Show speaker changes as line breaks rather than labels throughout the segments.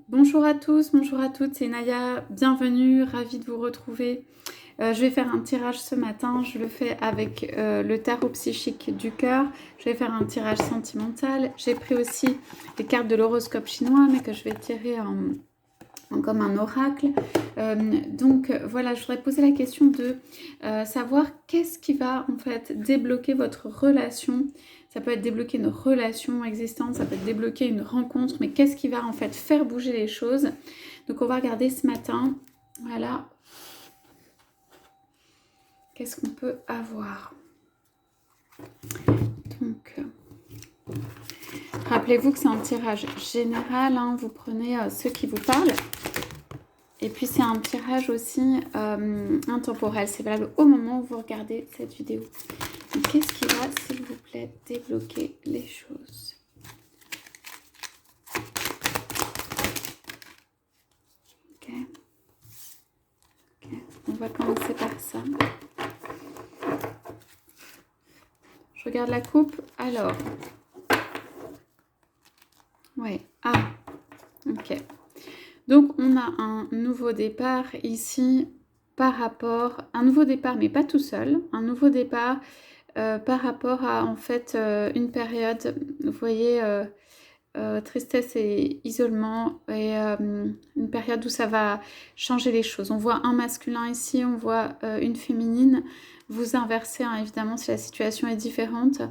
Bonjour à tous, bonjour à toutes, c'est Naya, bienvenue, ravie de vous retrouver. Je vais faire un tirage ce matin, je le fais avec le tarot psychique du cœur. Je vais faire un tirage sentimental. J'ai pris aussi les cartes de l'horoscope chinois, mais que je vais tirer comme un oracle. Donc voilà, je voudrais poser la question de savoir qu'est-ce qui va en fait débloquer votre relation. Ça peut être débloquer une relation existante, ça peut être débloquer une rencontre, mais qu'est-ce qui va en fait faire bouger les choses? Donc on va regarder ce matin, voilà, qu'est-ce qu'on peut avoir. Donc, rappelez-vous que c'est un tirage général, hein, vous prenez ceux qui vous parlent. Et puis c'est un tirage aussi intemporel, c'est valable au moment où vous regardez cette vidéo. Qu'est-ce qui va, s'il vous plaît, débloquer les choses? Ok. On va commencer par ça. Je regarde la coupe. Alors. Ouais. Ah. Ok. Donc on a un nouveau départ ici par rapport... Un nouveau départ, mais pas tout seul. Un nouveau départ par rapport à en fait une période, vous voyez... tristesse et isolement et une période où ça va changer les choses. On voit un masculin ici, on voit une féminine. Vous inversez, hein, évidemment, si la situation est différente.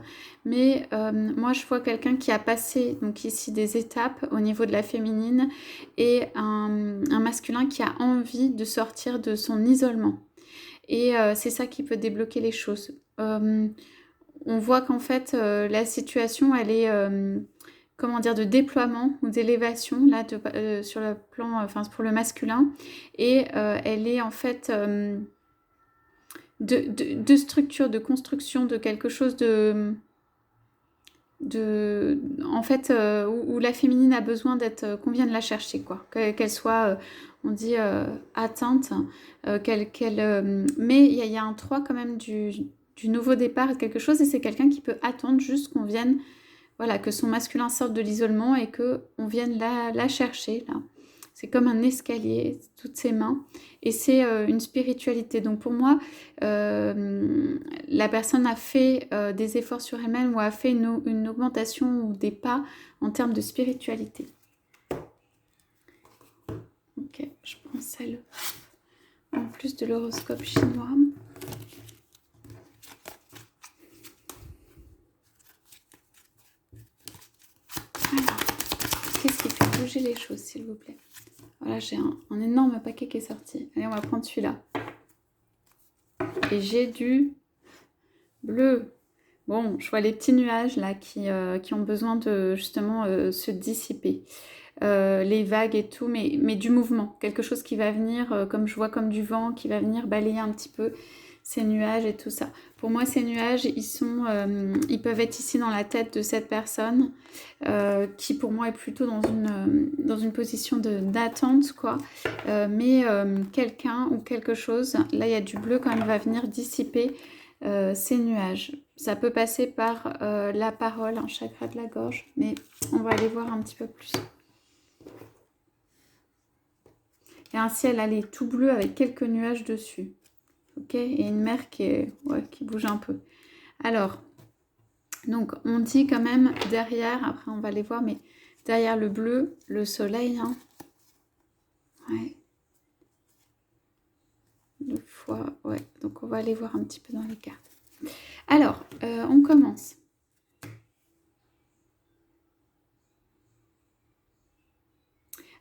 Mais moi, je vois quelqu'un qui a passé, donc ici, des étapes au niveau de la féminine et un masculin qui a envie de sortir de son isolement. Et c'est ça qui peut débloquer les choses. On voit qu'en fait, la situation, elle est... comment dire, de déploiement ou d'élévation là sur le plan, enfin pour le masculin, et elle est en fait de structure, de construction de quelque chose en fait où la féminine a besoin d'être, qu'on vienne la chercher quoi, qu'elle soit on dit atteinte, mais il y a un 3 quand même du nouveau départ, quelque chose, et c'est quelqu'un qui peut attendre juste qu'on vienne, voilà, que son masculin sorte de l'isolement et qu'on vienne la chercher, là. C'est comme un escalier, toutes ses mains. Et c'est une spiritualité. Donc pour moi, la personne a fait des efforts sur elle-même ou a fait une augmentation ou des pas en termes de spiritualité. Ok, je prends celle en plus de l'horoscope chinois. Alors, qu'est-ce qui fait bouger les choses, s'il vous plaît? Voilà, j'ai un énorme paquet qui est sorti. Allez, on va prendre celui-là. Et j'ai du bleu. Bon, je vois les petits nuages là qui ont besoin de justement se dissiper. Les vagues et tout, mais du mouvement. Quelque chose qui va venir, comme je vois comme du vent, qui va venir balayer un petit peu ces nuages et tout ça. Pour moi, ces nuages, ils peuvent être ici dans la tête de cette personne, qui pour moi est plutôt dans une position d'attente, quoi. Mais quelqu'un ou quelque chose, là il y a du bleu quand même, va venir dissiper ces nuages. Ça peut passer par la parole, un chakra de la gorge, mais on va aller voir un petit peu plus. Il y a un ciel, allez, tout bleu avec quelques nuages dessus. Ok, et une mer qui bouge un peu. Alors, donc on dit quand même derrière, après on va les voir, mais derrière le bleu, le soleil, hein. Ouais. Le foie, ouais. Donc on va aller voir un petit peu dans les cartes. Alors, on commence.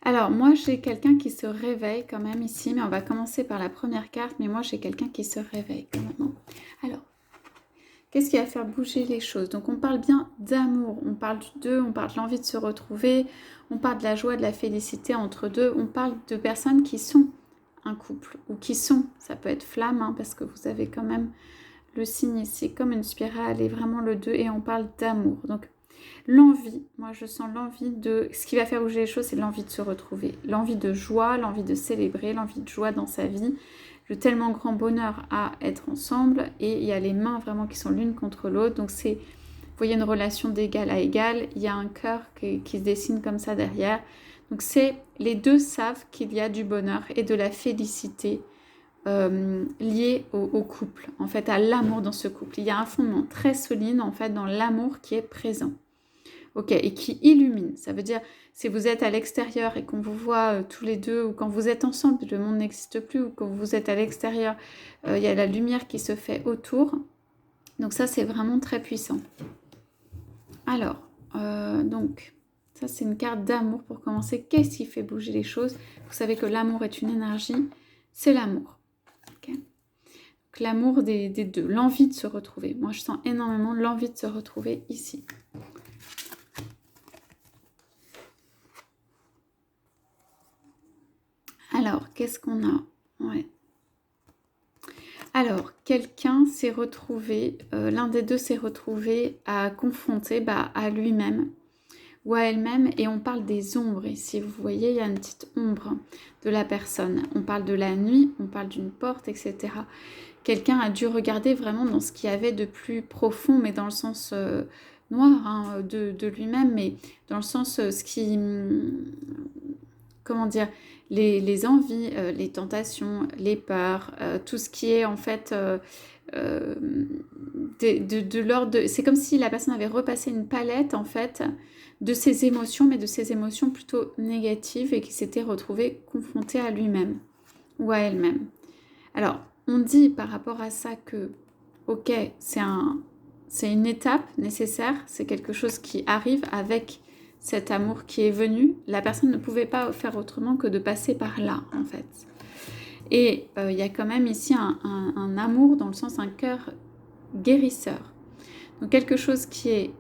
Alors, moi, j'ai quelqu'un qui se réveille quand même ici, mais on va commencer par la première carte, mais moi, j'ai quelqu'un qui se réveille quand même. Alors, qu'est-ce qui va faire bouger les choses? Donc, on parle bien d'amour, on parle du deux, on parle de l'envie de se retrouver, on parle de la joie, de la félicité entre deux, on parle de personnes qui sont un couple, ou qui sont, ça peut être flamme, hein, parce que vous avez quand même le signe ici comme une spirale, et vraiment le 2, et on parle d'amour. Donc, l'envie, moi je sens l'envie de... Ce qui va faire bouger les choses, c'est l'envie de se retrouver. L'envie de joie, l'envie de célébrer, l'envie de joie dans sa vie. Le tellement grand bonheur à être ensemble. Et il y a les mains vraiment qui sont l'une contre l'autre. Donc c'est, vous voyez, une relation d'égal à égal. Il y a un cœur qui se dessine comme ça derrière. Donc les deux savent qu'il y a du bonheur et de la félicité liée au couple, en fait, à l'amour dans ce couple. Il y a un fondement très solide, en fait, dans l'amour qui est présent. Ok, et qui illumine. Ça veut dire, si vous êtes à l'extérieur et qu'on vous voit tous les deux, ou quand vous êtes ensemble, le monde n'existe plus, ou quand vous êtes à l'extérieur, il y a la lumière qui se fait autour. Donc ça, c'est vraiment très puissant. Alors, donc, ça c'est une carte d'amour pour commencer. Qu'est-ce qui fait bouger les choses? Vous savez que l'amour est une énergie, c'est l'amour. Okay, donc l'amour des deux, l'envie de se retrouver. Moi, je sens énormément l'envie de se retrouver ici. Alors, qu'est-ce qu'on a? Ouais. Alors, quelqu'un s'est retrouvé, l'un des deux s'est retrouvé à confronter à lui-même ou à elle-même, et on parle des ombres ici. Vous voyez, il y a une petite ombre de la personne. On parle de la nuit, on parle d'une porte, etc. Quelqu'un a dû regarder vraiment dans ce qu'il y avait de plus profond, mais dans le sens noir hein, de lui-même, mais dans le sens ce qui... comment dire, les envies, les tentations, les peurs, tout ce qui est en fait de l'ordre... C'est comme si la personne avait repassé une palette en fait de ses émotions, mais de ses émotions plutôt négatives et qui s'était retrouvée confrontée à lui-même ou à elle-même. Alors, on dit par rapport à ça que, ok, c'est une étape nécessaire, c'est quelque chose qui arrive avec cet amour qui est venu. La personne ne pouvait pas faire autrement que de passer par là, en fait. Et il y a quand même ici un amour, dans le sens un cœur guérisseur. Donc quelque chose qui est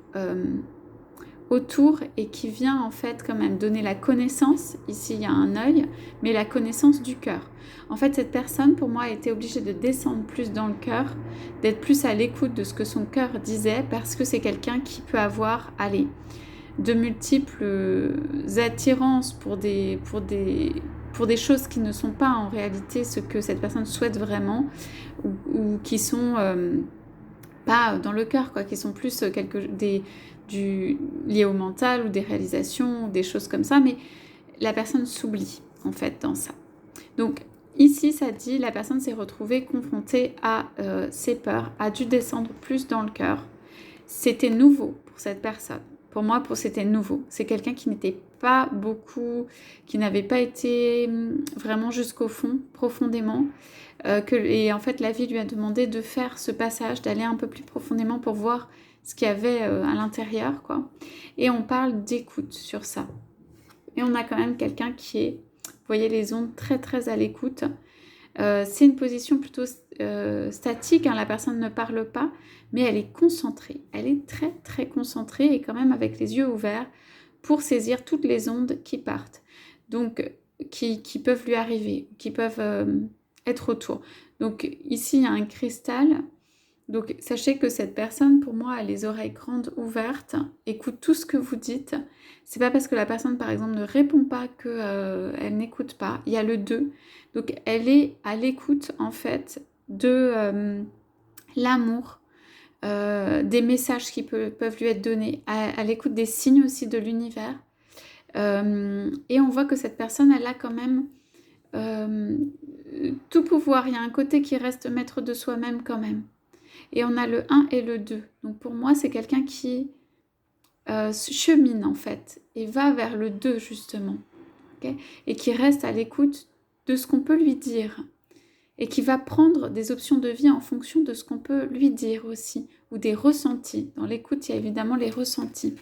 autour et qui vient en fait quand même donner la connaissance. Ici, il y a un œil, mais la connaissance du cœur. En fait, cette personne, pour moi, a été obligée de descendre plus dans le cœur, d'être plus à l'écoute de ce que son cœur disait, parce que c'est quelqu'un qui peut avoir, allez, de multiples attirances pour des choses qui ne sont pas en réalité ce que cette personne souhaite vraiment, ou qui sont pas dans le cœur, quoi, qui sont plus liées au mental, ou des réalisations, ou des choses comme ça, mais la personne s'oublie en fait dans ça. Donc ici ça dit la personne s'est retrouvée confrontée à ses peurs, a dû descendre plus dans le cœur. C'était nouveau pour cette personne. Pour moi, c'était nouveau. C'est quelqu'un qui n'était pas beaucoup, qui n'avait pas été vraiment jusqu'au fond, profondément. Et en fait, la vie lui a demandé de faire ce passage, d'aller un peu plus profondément pour voir ce qu'il y avait à l'intérieur, quoi. Et on parle d'écoute sur ça. Et on a quand même quelqu'un qui est, vous voyez les ondes, très très à l'écoute. C'est une position plutôt statique, hein, la personne ne parle pas, mais elle est concentrée. Elle est très très concentrée et quand même avec les yeux ouverts pour saisir toutes les ondes qui partent, donc qui peuvent lui arriver, qui peuvent être autour. Donc ici, il y a un cristal. Donc sachez que cette personne, pour moi, a les oreilles grandes ouvertes, écoute tout ce que vous dites. C'est pas parce que la personne, par exemple, ne répond pas qu'elle n'écoute pas. Il y a le 2. Donc elle est à l'écoute, en fait, de l'amour, des messages qui peuvent lui être donnés, à l'écoute des signes aussi de l'univers. Et on voit que cette personne, elle a quand même tout pouvoir. Il y a un côté qui reste maître de soi-même quand même. Et on a le 1 et le 2. Donc pour moi, c'est quelqu'un qui chemine en fait et va vers le 2 justement. Okay, et qui reste à l'écoute de ce qu'on peut lui dire. Et qui va prendre des options de vie en fonction de ce qu'on peut lui dire aussi. Ou des ressentis. Dans l'écoute, il y a évidemment les ressentis.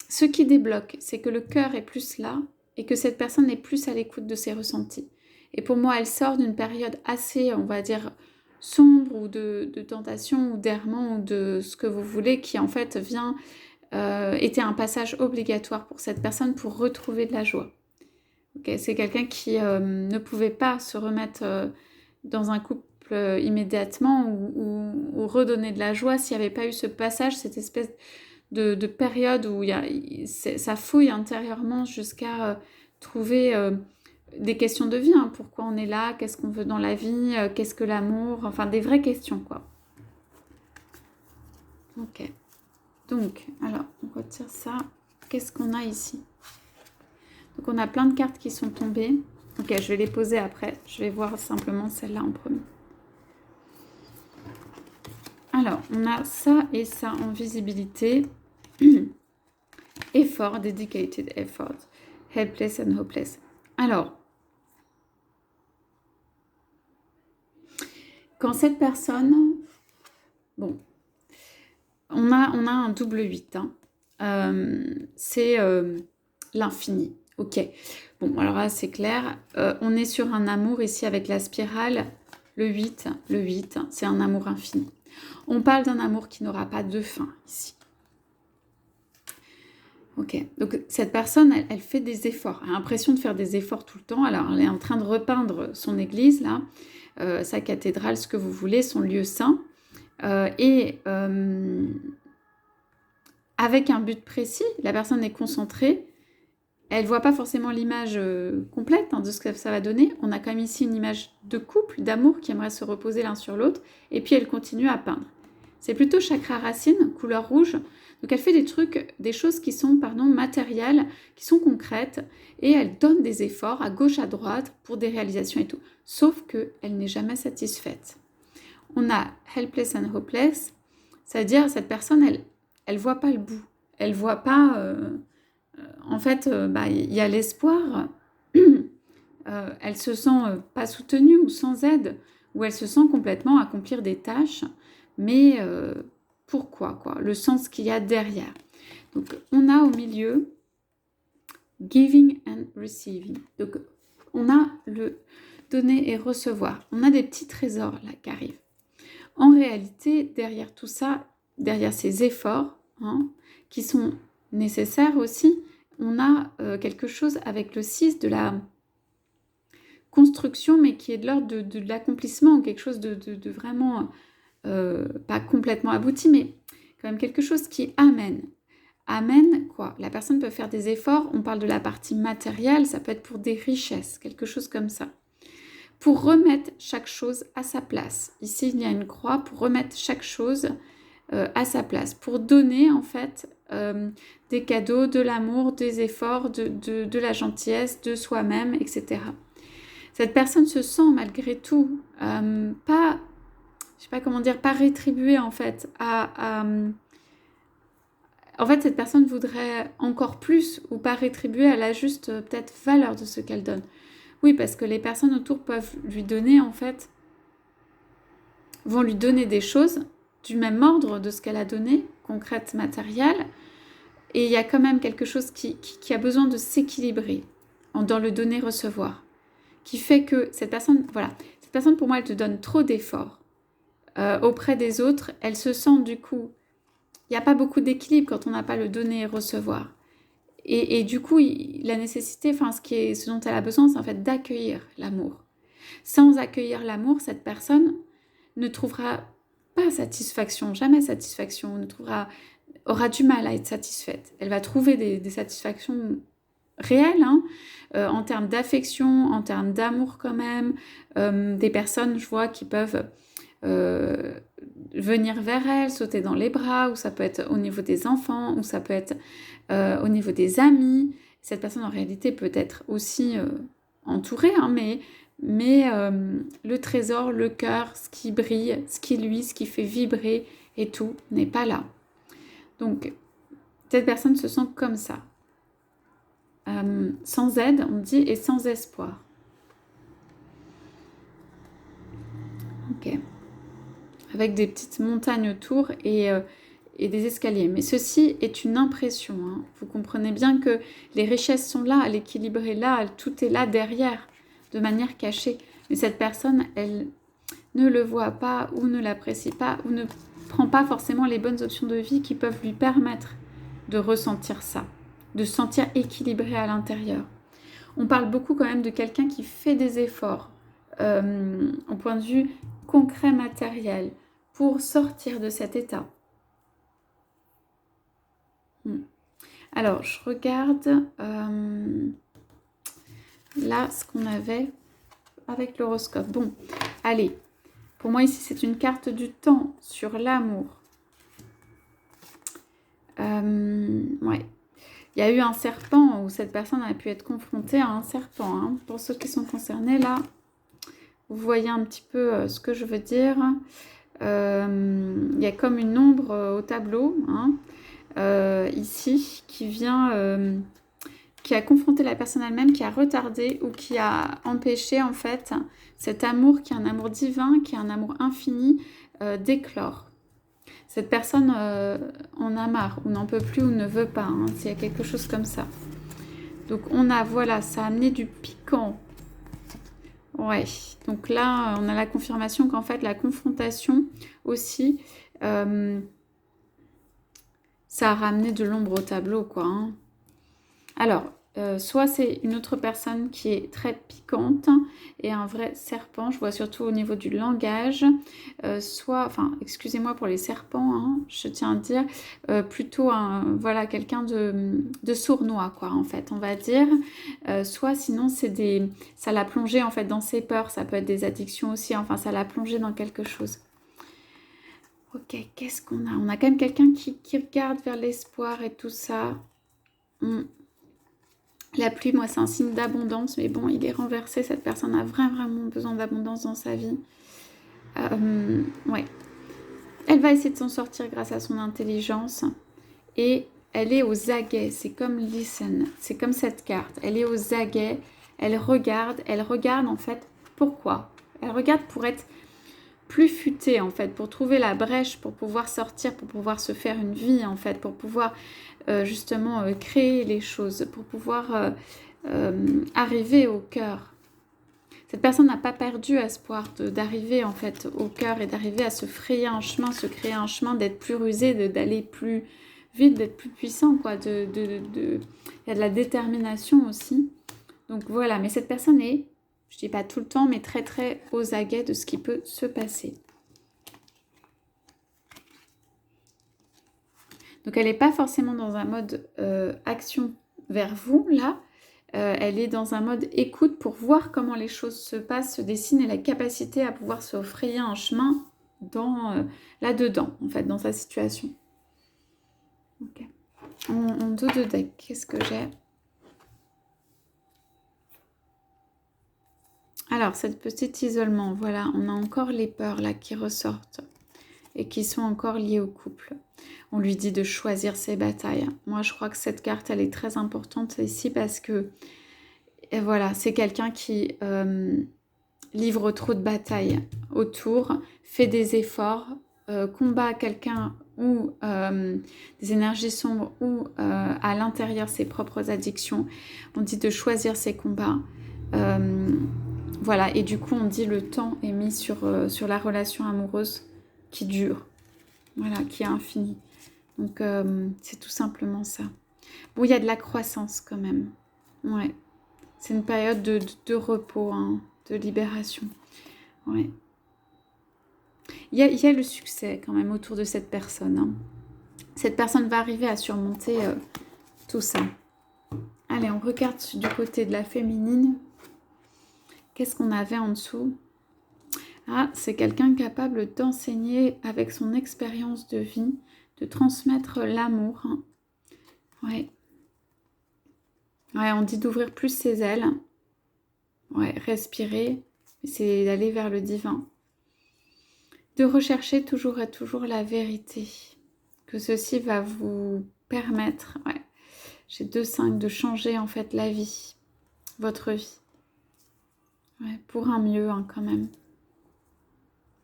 Ce qui débloque, c'est que le cœur est plus là et que cette personne est plus à l'écoute de ses ressentis. Et pour moi, elle sort d'une période assez, on va dire, sombre ou de tentation ou d'errement ou de ce que vous voulez, qui en fait était un passage obligatoire pour cette personne pour retrouver de la joie. Okay, c'est quelqu'un qui ne pouvait pas se remettre dans un couple immédiatement ou redonner de la joie s'il n'y avait pas eu ce passage, cette espèce de période où ça fouille intérieurement jusqu'à trouver des questions de vie, hein. Pourquoi on est là, qu'est-ce qu'on veut dans la vie, qu'est-ce que l'amour, enfin des vraies questions quoi. Ok. Donc, alors, on retire ça. Qu'est-ce qu'on a ici? Donc, on a plein de cartes qui sont tombées. Ok, je vais les poser après. Je vais voir simplement celle-là en premier. Alors, on a ça et ça en visibilité. Effort, dedicated effort. Helpless and hopeless. Alors, quand cette personne... Bon, on a un double 8. C'est l'infini. Ok. Bon, alors là, c'est clair. On est sur un amour ici avec la spirale. Le 8, c'est un amour infini. On parle d'un amour qui n'aura pas de fin ici. Ok, donc cette personne, elle fait des efforts. Elle a l'impression de faire des efforts tout le temps. Alors, elle est en train de repeindre son église, là, sa cathédrale, ce que vous voulez, son lieu saint. Avec un but précis, la personne est concentrée. Elle ne voit pas forcément l'image complète de ce que ça va donner. On a quand même ici une image de couple, d'amour qui aimerait se reposer l'un sur l'autre. Et puis elle continue à peindre. C'est plutôt chakra racine, couleur rouge. Donc elle fait des trucs, des choses qui sont matérielles, qui sont concrètes. Et elle donne des efforts à gauche, à droite pour des réalisations et tout. Sauf qu'elle n'est jamais satisfaite. On a helpless and hopeless. C'est-à-dire cette personne, elle ne voit pas le bout. Elle ne voit pas... en fait, il y a l'espoir, elle se sent pas soutenue ou sans aide, ou elle se sent complètement accomplir des tâches, mais pourquoi quoi? Le sens qu'il y a derrière. Donc, on a au milieu giving and receiving. Donc, on a le donner et recevoir. On a des petits trésors là qui arrivent. En réalité, derrière tout ça, derrière ces efforts, qui sont nécessaires aussi, on a quelque chose avec le 6 de la construction, mais qui est de l'ordre de l'accomplissement, quelque chose de vraiment, pas complètement abouti, mais quand même quelque chose qui amène. Amène quoi? La personne peut faire des efforts, on parle de la partie matérielle, ça peut être pour des richesses, quelque chose comme ça. Pour remettre chaque chose à sa place. Ici, il y a une croix pour remettre chaque chose à sa place, pour donner en fait des cadeaux, de l'amour, des efforts, de la gentillesse, de soi-même, etc. Cette personne se sent malgré tout pas, je sais pas comment dire, pas rétribuée en fait. En fait, cette personne voudrait encore plus ou pas rétribuer à la juste peut-être valeur de ce qu'elle donne. Oui, parce que les personnes autour peuvent lui donner en fait, vont lui donner des choses du même ordre de ce qu'elle a donné, concrète, matérielle, et il y a quand même quelque chose qui a besoin de s'équilibrer dans le donner-recevoir, qui fait que cette personne, voilà, cette personne pour moi, elle te donne trop d'efforts auprès des autres, elle se sent du coup, il n'y a pas beaucoup d'équilibre quand on n'a pas le donner et recevoir. Et du coup, la nécessité, enfin ce dont elle a besoin, c'est en fait d'accueillir l'amour. Sans accueillir l'amour, cette personne ne trouvera pas satisfaction, jamais satisfaction, aura du mal à être satisfaite. Elle va trouver des satisfactions réelles, en termes d'affection, en termes d'amour quand même. Des personnes, je vois, qui peuvent venir vers elle, sauter dans les bras, ou ça peut être au niveau des enfants, ou ça peut être au niveau des amis. Cette personne, en réalité, peut être aussi entourée, mais le trésor, le cœur, ce qui brille, ce qui fait vibrer et tout, n'est pas là. Donc, cette personne se sent comme ça. Sans aide, on dit, et sans espoir. Ok. Avec des petites montagnes autour et des escaliers. Mais ceci est une impression. Vous comprenez bien que les richesses sont là, l'équilibre est là, tout est là derrière, de manière cachée. Mais cette personne, elle ne le voit pas ou ne l'apprécie pas ou ne prend pas forcément les bonnes options de vie qui peuvent lui permettre de ressentir ça, de se sentir équilibré à l'intérieur. On parle beaucoup quand même de quelqu'un qui fait des efforts au point de vue concret, matériel, pour sortir de cet état. Alors, je regarde là ce qu'on avait avec l'horoscope. Bon, allez, pour moi ici c'est une carte du temps sur l'amour. Ouais. Il y a eu un serpent où cette personne a pu être confrontée à un serpent. Hein. Pour ceux qui sont concernés, là, vous voyez un petit peu ce que je veux dire. Il y a comme une ombre au tableau, hein, ici, qui vient, qui a confronté la personne elle-même, qui a retardé ou qui a empêché, en fait, cet amour qui est un amour divin, qui est un amour infini, d'éclore. Cette personne en a marre, ou n'en peut plus, ou ne veut pas, hein, s'il y a quelque chose comme ça. Donc on a, voilà, ça a amené du piquant. Ouais, donc là, on a la confirmation qu'en fait, la confrontation aussi, ça a ramené de l'ombre au tableau, quoi. Hein. Alors, soit c'est une autre personne qui est très piquante et un vrai serpent, je vois surtout au niveau du langage, soit, enfin, excusez-moi pour les serpents, hein, je tiens à dire, plutôt voilà, quelqu'un de sournois, quoi, en fait, on va dire. Soit sinon, ça l'a plongé, en fait, dans ses peurs, ça peut être des addictions aussi, enfin, ça l'a plongé dans quelque chose. Ok, qu'est-ce qu'on a? On a quand même quelqu'un qui regarde vers l'espoir et tout ça. La pluie, moi, c'est un signe d'abondance, mais bon, il est renversé. Cette personne a vraiment besoin d'abondance dans sa vie. Ouais. Elle va essayer de s'en sortir grâce à son intelligence. Et elle est aux aguets. C'est comme listen. C'est comme cette carte. Elle est aux aguets. Elle regarde en fait, pourquoi? Elle regarde pour être plus futée, en fait, pour trouver la brèche, pour pouvoir sortir, pour pouvoir se faire une vie, en fait, pour pouvoir justement créer les choses, pour pouvoir arriver au cœur. Cette personne n'a pas perdu espoir d'arriver en fait au cœur et d'arriver à se frayer un chemin, se créer un chemin, d'être plus rusé, d'aller plus vite, d'être plus puissant, quoi. Il y a de la détermination aussi. Donc voilà, mais cette personne est, je dis pas tout le temps, mais très très aux aguets de ce qui peut se passer. Donc elle n'est pas forcément dans un mode action vers vous, là. Elle est dans un mode écoute pour voir comment les choses se passent, se dessinent et la capacité à pouvoir se frayer un chemin là-dedans, en fait, dans sa situation. Ok. En dos de deck, qu'est-ce que j'ai? Alors, cette petite isolement, voilà, on a encore les peurs là qui ressortent et qui sont encore liées au couple. On lui dit de choisir ses batailles. Moi, je crois que cette carte, elle est très importante ici parce que, et voilà, c'est quelqu'un qui livre trop de batailles autour, fait des efforts, combat quelqu'un ou des énergies sombres ou à l'intérieur ses propres addictions. On dit de choisir ses combats. Voilà, et du coup, on dit le temps est mis sur la relation amoureuse qui dure, voilà, qui est infinie. Donc, c'est tout simplement ça. Bon, il y a de la croissance quand même. Ouais. C'est une période de repos, hein, de libération. Ouais. Il y a le succès quand même autour de cette personne. Hein. Cette personne va arriver à surmonter tout ça. Allez, on regarde du côté de la féminine. Qu'est-ce qu'on avait en dessous? Ah, c'est quelqu'un capable d'enseigner avec son expérience de vie, de transmettre l'amour. Hein. Ouais. Ouais, on dit d'ouvrir plus ses ailes. Ouais, respirer. C'est d'aller vers le divin. De rechercher toujours et toujours la vérité. Que ceci va vous permettre, ouais, j'ai 2-5, de changer en fait la vie, votre vie. Ouais, pour un mieux hein, quand même.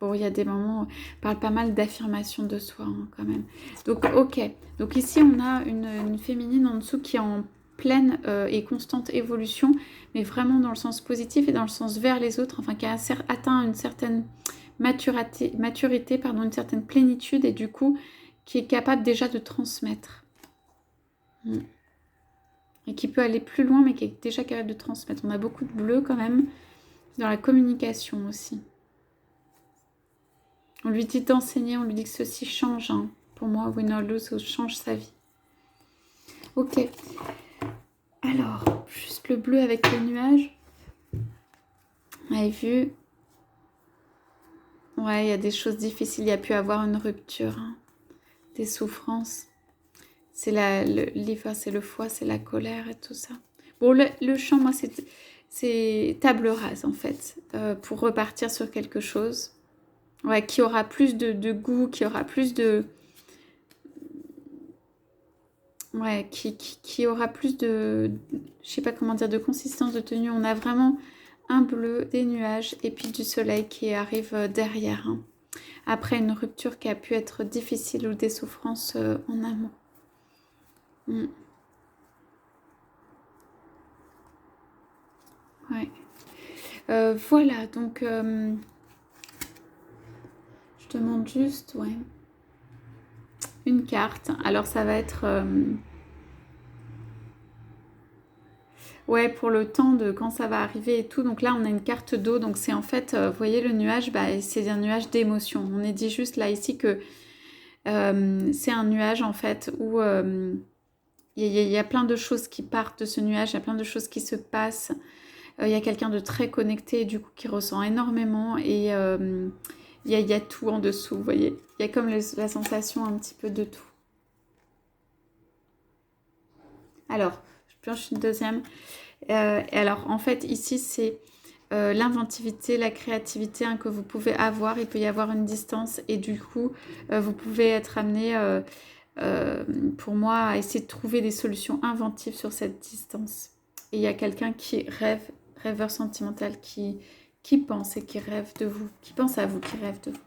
Bon, il y a des moments où on parle pas mal d'affirmation de soi hein, quand même. Donc, ok. Donc ici, on a une féminine en dessous qui est en pleine et constante évolution, mais vraiment dans le sens positif et dans le sens vers les autres, enfin qui a atteint une certaine maturité, pardon, une certaine plénitude et du coup, qui est capable déjà de transmettre. Et qui peut aller plus loin, mais qui est déjà capable de transmettre. On a beaucoup de bleu quand même, dans la communication aussi. On lui dit d'enseigner, on lui dit que ceci change. Hein. Pour moi, win or lose change sa vie. Ok. Alors, juste le bleu avec les nuages. Vous avez vu? Ouais, il y a des choses difficiles. Il y a pu avoir une rupture. Hein. Des souffrances. c'est l'IFA, c'est le foie, c'est la colère et tout ça. Bon, le chant, moi, c'est table rase, en fait, pour repartir sur quelque chose. Ouais, qui aura plus de goût, qui aura plus de... Ouais, qui aura plus de... Je sais pas comment dire, de consistance de tenue. On a vraiment un bleu, des nuages et puis du soleil qui arrive derrière. Hein. Après une rupture qui a pu être difficile ou des souffrances en amont. Mm. Ouais. Voilà, donc je demande juste, ouais, une carte. Alors ça va être, ouais, pour le temps de quand ça va arriver et tout. Donc là, on a une carte d'eau. Donc c'est en fait, vous voyez le nuage, bah, c'est un nuage d'émotion. On est dit juste là ici que c'est un nuage en fait où il y a plein de choses qui partent de ce nuage, il y a plein de choses qui se passent. Il y a quelqu'un de très connecté, du coup, qui ressent énormément. Et il y a tout en dessous, vous voyez. Il y a comme la sensation un petit peu de tout. Alors, je planche une deuxième. Et alors, en fait, ici, c'est l'inventivité, la créativité hein, que vous pouvez avoir. Il peut y avoir une distance et du coup, vous pouvez être amené, pour moi, à essayer de trouver des solutions inventives sur cette distance. Et il y a quelqu'un qui rêve, rêveur sentimental, qui pense et qui rêve de vous, qui pense à vous, qui rêve de vous.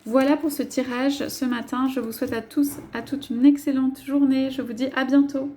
Voilà pour ce tirage ce matin. Je vous souhaite à tous, à toutes une excellente journée. Je vous dis à bientôt.